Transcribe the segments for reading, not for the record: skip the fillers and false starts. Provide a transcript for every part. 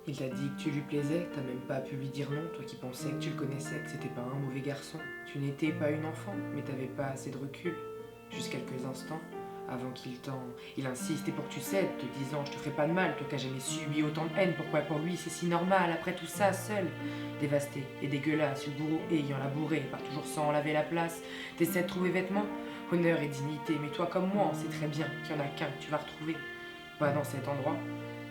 Il t'a dit que tu lui plaisais, t'as même pas pu lui dire non, toi qui pensais que tu le connaissais, que c'était pas un mauvais garçon. Tu n'étais pas une enfant, mais t'avais pas assez de recul. Juste quelques instants, avant Il insiste et pour que tu cèdes, te disant je te ferai pas de mal, toi qui as jamais subi autant de haine, pourquoi pour lui c'est si normal, après tout ça, seul. Dévasté et dégueulasse, le bourreau ayant labouré, part toujours sans laver la place. T'essaies de trouver vêtements, honneur et dignité, mais toi comme moi, on sait très bien qu'il y en a qu'un que tu vas retrouver. Pas dans cet endroit,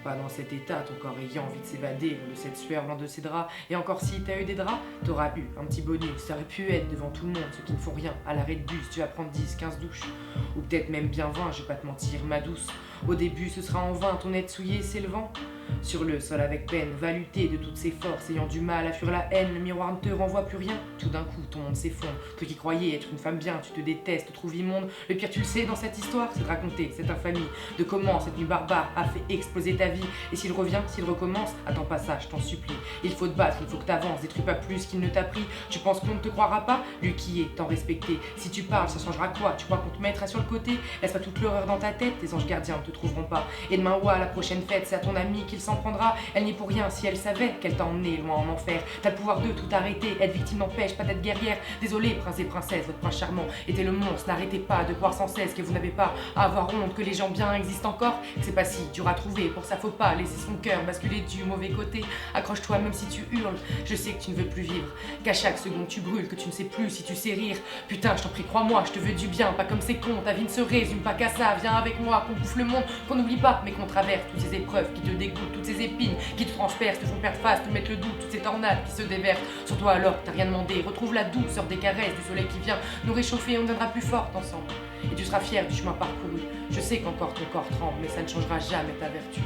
pas dans cet état, ton corps ayant envie de s'évader de cette sueur blanc de ses draps. Et encore si t'as eu des draps, t'auras eu un petit bonus. Ça aurait pu être devant tout le monde, ceux qui ne font rien. À l'arrêt de bus, tu vas prendre 10, 15 douches. Ou peut-être même bien 20, je vais pas te mentir, ma douce. Au début, ce sera en vain, ton aide souillée s'élevant. Sur le sol avec peine, va lutter de toutes ses forces, ayant du mal à fuir la haine, le miroir ne te renvoie plus rien. Tout d'un coup, ton monde s'effondre. Toi qui croyais être une femme bien, tu te détestes, te trouves immonde. Le pire, tu le sais, dans cette histoire, c'est de raconter cette infamie, de comment cette nuit barbare a fait exploser ta vie. Et s'il revient, s'il recommence, attends pas ça, je t'en supplie. Il faut te battre, il faut que t'avances, détruis pas plus qu'il ne t'a pris. Tu penses qu'on ne te croira pas? Lui qui est tant respecté. Si tu parles, ça changera quoi? Tu crois qu'on te mettra sur le côté? Laisse pas toute l'horreur dans ta tête, tes anges gardiens ne te trouveront pas. Et demain, ouais, à la prochaine fête, c'est à ton ami qu'il s'en prendra. Elle n'y est pour rien si elle savait qu'elle t'a emmené loin en enfer. T'as le pouvoir de tout arrêter, être victime n'empêche pas d'être guerrière. Désolé, prince et princesse, votre prince charmant était le monstre. N'arrêtez pas de croire sans cesse que vous n'avez pas à avoir honte, que les gens bien existent encore. Que c'est pas si dur à trouver, pour ça faut pas laisser son cœur basculer du mauvais côté. Accroche-toi même si tu hurles, je sais que tu ne veux plus vivre, qu'à chaque seconde tu brûles, que tu ne sais plus si tu sais rire. Putain, je t'en prie, crois-moi, je te veux du bien, pas comme ces cons. Ta vie ne se résume pas qu'à ça, viens avec moi, qu'on bouffe le monde, qu'on n'oublie pas, mais qu'on traverse toutes ces épreuves qui te dégoûtent, toutes ces épines qui te transpercent, te font perdre face, te mettent le doute, toutes ces tornades qui se déversent sur toi alors que t'as rien demandé. Retrouve la douceur des caresses du soleil qui vient nous réchauffer, on deviendra plus fortes ensemble. Et tu seras fier du chemin parcouru. Je sais qu'encore ton corps tremble, mais ça ne changera jamais ta vertu.